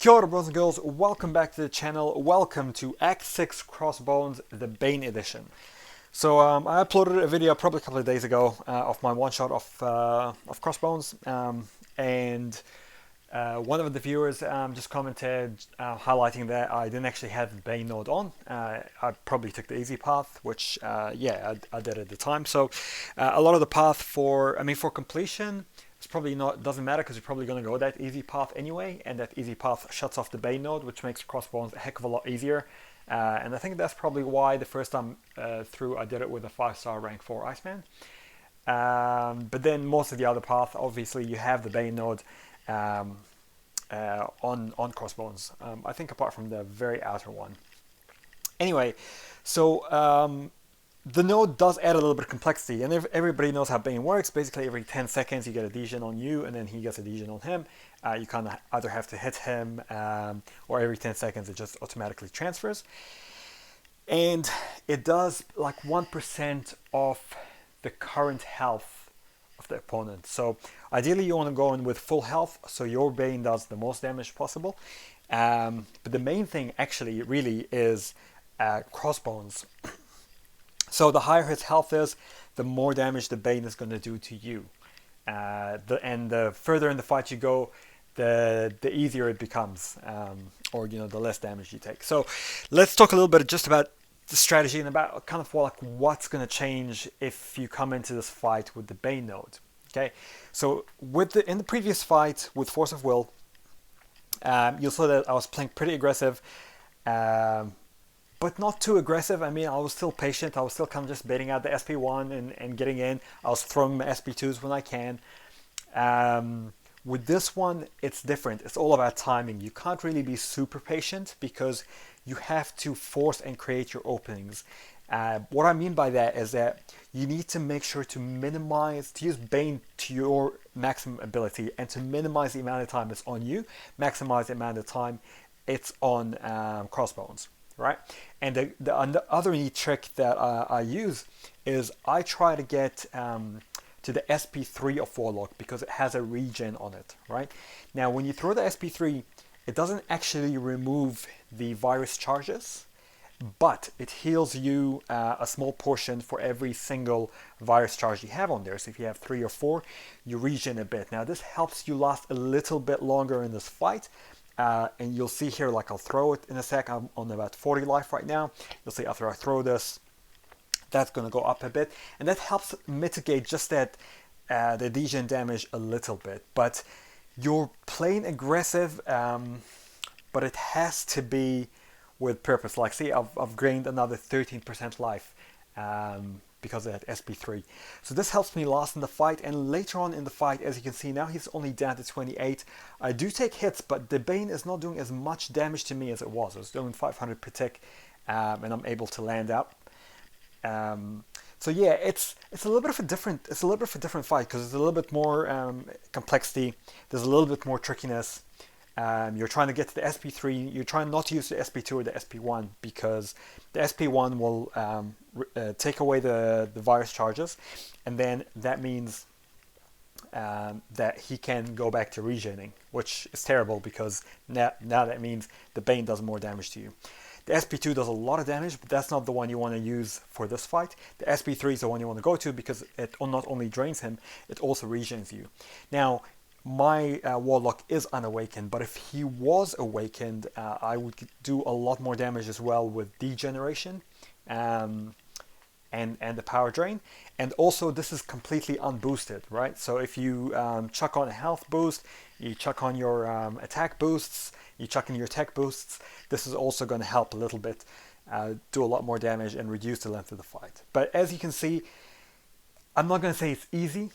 Kia ora, bros and girls, welcome back to the channel. Welcome to Act 6 Crossbones, the BANE edition. So I uploaded a video probably a couple of days ago of my one-shot of Crossbones, and one of the viewers just commented highlighting that I didn't actually have the BANE node on. I probably took the easy path, which yeah, I did at the time. So a lot of the path for completion, it's probably doesn't matter because you're probably going to go that easy path anyway, and that easy path shuts off the BANE node, which makes Crossbones a heck of a lot easier. And I think that's probably why the first time through I did it with a 5-star rank 4 Iceman. But then most of the other path, obviously you have the BANE node on Crossbones. I think apart from the very outer one. Anyway, so the node does add a little bit of complexity, and everybody knows how BANE works. Basically, every 10 seconds you get a degen on you, and then he gets a degen on him. You kind of either have to hit him, or every 10 seconds it just automatically transfers. And it does like 1% of the current health of the opponent. So ideally you want to go in with full health, so your BANE does the most damage possible. But the main thing actually really is Crossbones. So the higher his health is, the more damage the BANE is going to do to you. And the further in the fight you go, the easier it becomes, or the less damage you take. So let's talk a little bit just about the strategy and about kind of like what's going to change if you come into this fight with the BANE node. Okay, so in the previous fight with Force of Will, you saw that I was playing pretty aggressive. But not too aggressive. I mean, I was still patient. I was still kind of just baiting out the SP1 and getting in. I was throwing my SP2s when I can. With this one, it's different. It's all about timing. You can't really be super patient because you have to force and create your openings. What I mean by that is that you need to make sure to use BANE to your maximum ability, and to minimize the amount of time it's on you, maximize the amount of time it's on Crossbones. Right, and the other neat trick that I use is I try to get to the SP3 of Warlock because it has a regen on it. Right, now when you throw the SP3, it doesn't actually remove the virus charges, but it heals you a small portion for every single virus charge you have on there. So if you have 3 or 4, you regen a bit. Now this helps you last a little bit longer in this fight. And you'll see here, like I'll throw it in a sec. I'm on about 40 life right now. You'll see after I throw this, that's going to go up a bit. And that helps mitigate just that, the degen damage a little bit. But you're playing aggressive, but it has to be with purpose. Like see, I've gained another 13% life because of that SP3. So this helps me last in the fight, and later on in the fight, as you can see now, he's only down to 28. I do take hits, but the BANE is not doing as much damage to me as it was. I was doing 500 per tick, and I'm able to land out. So yeah, it's a little bit of a different fight because there's a little bit more complexity. There's a little bit more trickiness. You're trying to get to the SP3. You're trying not to use the SP2 or the SP1 because the SP1 will take away the virus charges, and then that means that he can go back to regening, which is terrible because now that means the BANE does more damage to you. The SP2 does a lot of damage, but that's not the one you want to use for this fight. The SP3 is the one you want to go to because it not only drains him, it also regens you. Now, my Warlock is unawakened, but if he was awakened, I would do a lot more damage as well with degeneration and the power drain. And also this is completely unboosted, right? So if you chuck on a health boost, you chuck on your attack boosts, you chuck in your tech boosts, this is also going to help a little bit, do a lot more damage and reduce the length of the fight. But as you can see, I'm not going to say it's easy,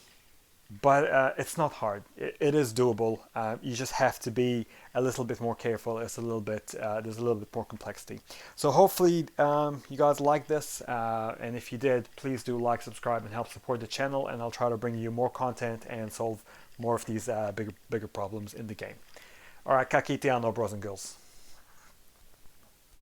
but it's not hard. It is doable. You just have to be a little bit more careful. There's a little bit more complexity. So hopefully you guys like this, and if you did, please do like, subscribe, and help support the channel. And I'll try to bring you more content and solve more of these bigger problems in the game. All right, ka kite anō, bros and girls.